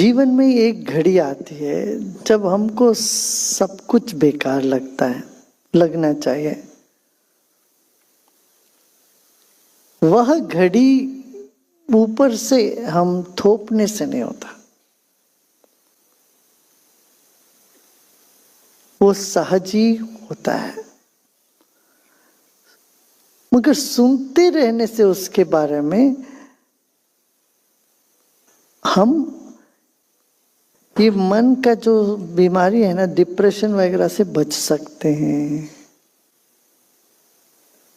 जीवन में एक घड़ी आती है जब हमको सब कुछ बेकार लगता है, लगना चाहिए। वह घड़ी ऊपर से हम थोपने से नहीं होता, वो सहज ही होता है। मगर सुनते रहने से उसके बारे में हम ये मन का जो बीमारी है ना, डिप्रेशन वगैरह से बच सकते हैं।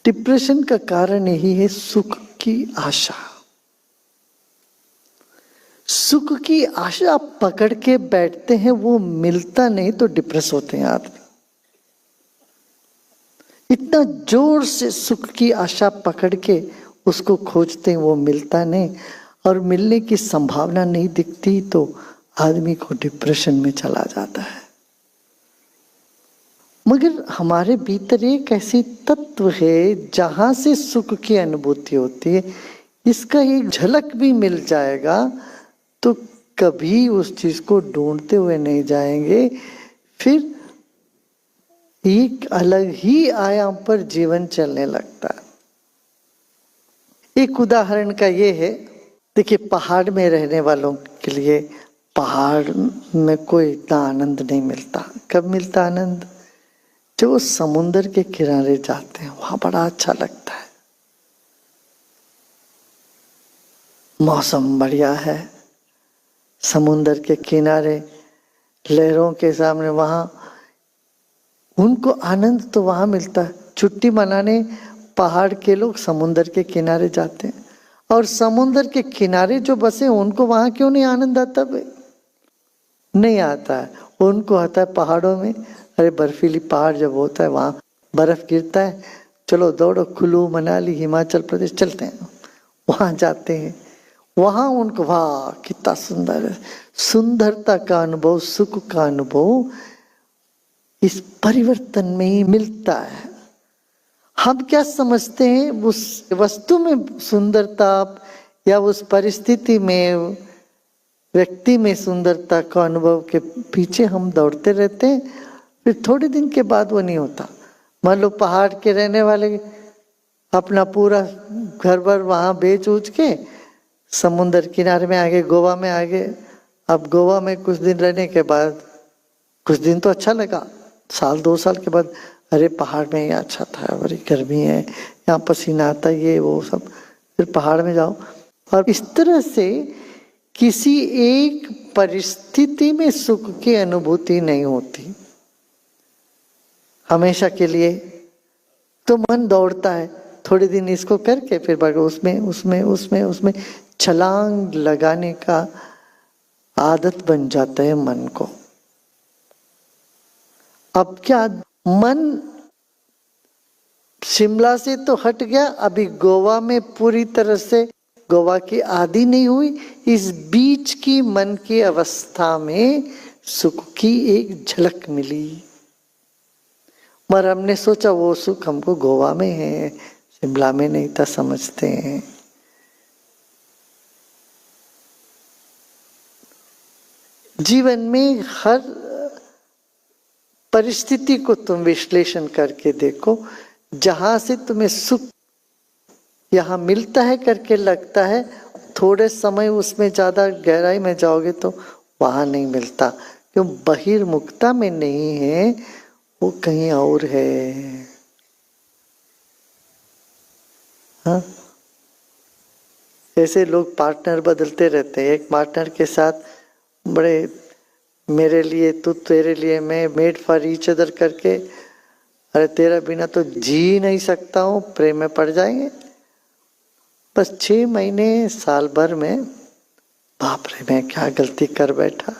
डिप्रेशन का कारण यही है सुख की आशा। सुख की आशा पकड़ के बैठते हैं, वो मिलता नहीं तो डिप्रेस होते हैं आदमी। इतना जोर से सुख की आशा पकड़ के उसको खोजते हैं, वो मिलता नहीं और मिलने की संभावना नहीं दिखती तो आदमी को डिप्रेशन में चला जाता है। मगर हमारे भीतर एक ऐसी तत्व है जहां से सुख की अनुभूति होती है, इसका एक झलक भी मिल जाएगा तो कभी उस चीज को ढूंढते हुए नहीं जाएंगे, फिर एक अलग ही आयाम पर जीवन चलने लगता है। एक उदाहरण का ये है, देखिए पहाड़ में रहने वालों के लिए पहाड़ में कोई इतना आनंद नहीं मिलता। कब मिलता आनंद? जब वो समुद्र के किनारे जाते हैं, वहां बड़ा अच्छा लगता है। मौसम बढ़िया है, समुद्र के किनारे लहरों के सामने, वहां उनको आनंद तो वहां मिलता है। छुट्टी मनाने पहाड़ के लोग समुद्र के किनारे जाते हैं, और समुद्र के किनारे जो बसे उनको वहां क्यों नहीं आनंद आता भाई? नहीं आता है। उनको आता है पहाड़ों में। अरे बर्फीली पहाड़ जब होता है, वहां बर्फ गिरता है, चलो दौड़ो, कुल्लू मनाली हिमाचल प्रदेश चलते हैं, वहां जाते हैं। वहां उनको वाह कितना सुंदर है, सुंदरता का अनुभव, सुख का अनुभव इस परिवर्तन में ही मिलता है। हम क्या समझते हैं उस वस्तु में सुंदरता या उस परिस्थिति में, व्यक्ति में सुंदरता का अनुभव के पीछे हम दौड़ते रहते हैं, फिर थोड़े दिन के बाद वो नहीं होता। मान लो पहाड़ के रहने वाले अपना पूरा घर भर वहां बेच उच के समुद्र किनारे में आ गए, गोवा में आ गए। अब गोवा में कुछ दिन रहने के बाद, कुछ दिन तो अच्छा लगा, साल 2 साल के बाद अरे पहाड़ में ये अच्छा था, बड़ी गर्मी है, यहाँ पसीना आता है, ये वो सब, फिर पहाड़ में जाओ। और इस तरह से किसी एक परिस्थिति में सुख की अनुभूति नहीं होती हमेशा के लिए, तो मन दौड़ता है। थोड़े दिन इसको करके फिर उसमें उसमें उसमें उसमें छलांग लगाने का आदत बन जाता है मन को। अब क्या, मन शिमला से तो हट गया, अभी गोवा में पूरी तरह से गोवा की आदि नहीं हुई। इस बीच की मन की अवस्था में सुख की एक झलक मिली, मगर हमने सोचा वो सुख हमको गोवा में है, शिमला में नहीं था, समझते हैं। जीवन में हर परिस्थिति को तुम विश्लेषण करके देखो, जहां से तुम्हें सुख यहां मिलता है करके लगता है, थोड़े समय उसमें ज्यादा गहराई में जाओगे तो वहां नहीं मिलता, क्यों? बहिर्मुखता में नहीं है, वो कहीं और है। हाँ, ऐसे लोग पार्टनर बदलते रहते हैं। एक पार्टनर के साथ बड़े मेरे लिए तू, तेरे लिए मैं, मेड फॉर ईच अदर करके, अरे तेरा बिना तो जी नहीं सकता हूँ, प्रेम में पड़ जाएंगे। बस 6 महीने साल भर में बाप रे मैं क्या गलती कर बैठा,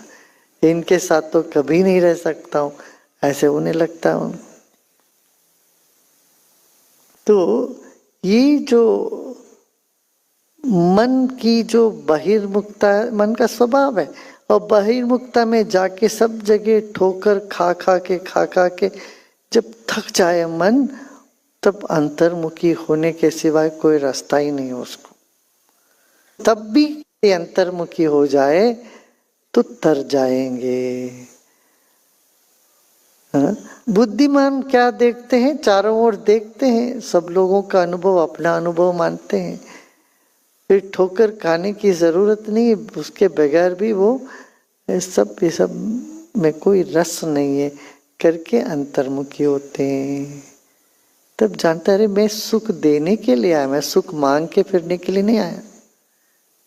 इनके साथ तो कभी नहीं रह सकता हूँ, ऐसे होने लगता हूँ। तो ये जो मन की जो बहिर्मुखता, मन का स्वभाव है, और बहिर्मुखता में जाके सब जगह ठोकर खा खा के जब थक जाए मन, तब अंतर्मुखी होने के सिवाय कोई रास्ता ही नहीं उसको। तब भी अंतर्मुखी हो जाए तो तर जाएंगे। हाँ? बुद्धिमान क्या देखते हैं, चारों ओर देखते हैं, सब लोगों का अनुभव अपना अनुभव मानते हैं, फिर ठोकर खाने की जरूरत नहीं है, उसके बगैर भी वो ये सब में कोई रस नहीं है करके अंतर्मुखी होते हैं। तब जानता है, अरे मैं सुख देने के लिए आया, मैं सुख मांग के फिरने के लिए नहीं आया।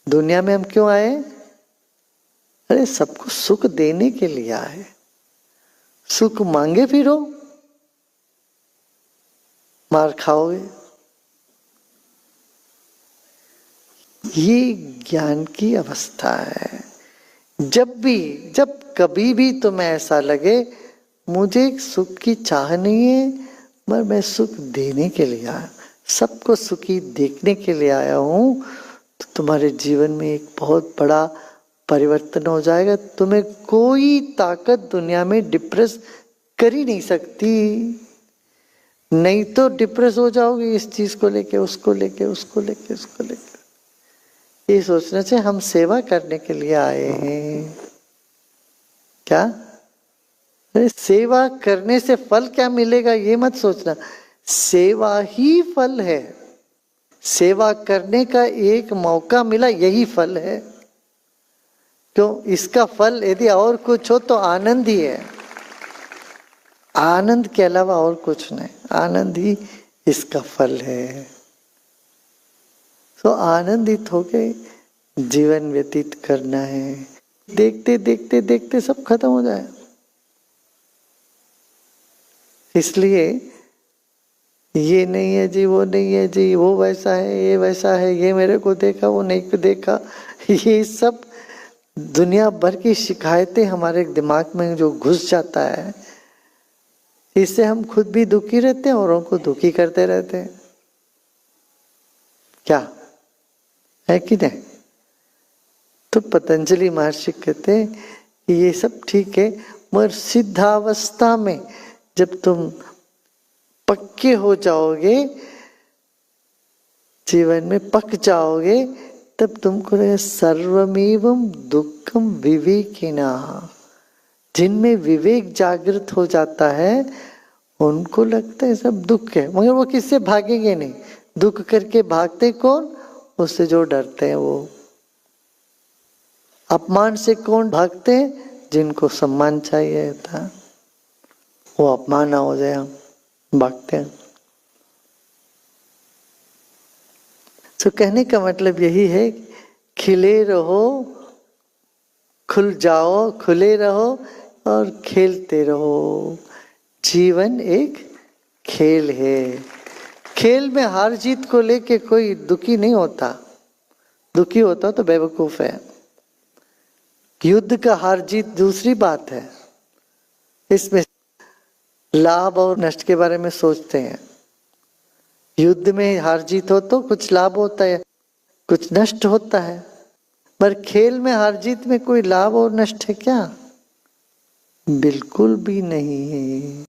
दुनिया में हम क्यों आए? अरे सबको सुख देने के लिए आए। सुख मांगे फिरो, मार खाओगे। ये ज्ञान की अवस्था है। जब कभी भी तुम्हें ऐसा लगे मुझे सुख की चाह नहीं है, पर मैं सुख देने के लिए आया, सबको सुखी देखने के लिए आया हूं, तो तुम्हारे जीवन में एक बहुत बड़ा परिवर्तन हो जाएगा। तुम्हें कोई ताकत दुनिया में डिप्रेस कर ही नहीं सकती। नहीं तो डिप्रेस हो जाओगे इस चीज को लेके, उसको लेके, उसको लेके, उसको लेके। ये सोचने से हम सेवा करने के लिए आए हैं। क्या? अरे सेवा करने से फल क्या मिलेगा ये मत सोचना, सेवा ही फल है। सेवा करने का एक मौका मिला, यही फल है। क्यों? इसका फल यदि और कुछ हो तो आनंद ही है, आनंद के अलावा और कुछ नहीं, आनंद ही इसका फल है। तो आनंदित होके जीवन व्यतीत करना है। देखते देखते देखते सब खत्म हो जाए। इसलिए ये नहीं है जी, वो नहीं है जी, वो वैसा है, ये वैसा है, ये मेरे को देखा, वो नहीं देखा, ये सब दुनिया भर की शिकायतें हमारे दिमाग में जो घुस जाता है, इससे हम खुद भी दुखी रहते हैं, औरों को दुखी करते रहते हैं। क्या है कि नहीं? तो पतंजलि महर्षि कहते हैं कि ये सब ठीक है, मगर सिद्धावस्था में जब तुम पक्के हो जाओगे, जीवन में पक जाओगे, तब तुमको लगेगा सर्वमेवं दुखम विवेकिना। जिनमें विवेक जागृत हो जाता है उनको लगता है सब दुख है, मगर वो किससे भागेंगे नहीं। दुख करके भागते कौन? उससे जो डरते हैं वो। अपमान से कौन भागते हैं? जिनको सम्मान चाहिए था, वो अपमान ना हो जाए हम भागते हैं। तो कहने का मतलब यही है, खिले रहो, खुल जाओ, खुले रहो और खेलते रहो। जीवन एक खेल है। खेल में हार जीत को लेके कोई दुखी नहीं होता, दुखी होता तो बेवकूफ है। युद्ध का हार जीत दूसरी बात है, इसमें लाभ और नष्ट के बारे में सोचते हैं। युद्ध में हार जीत हो तो कुछ लाभ होता है, कुछ नष्ट होता है, पर खेल में हार जीत में कोई लाभ और नष्ट है क्या? बिल्कुल भी नहीं है।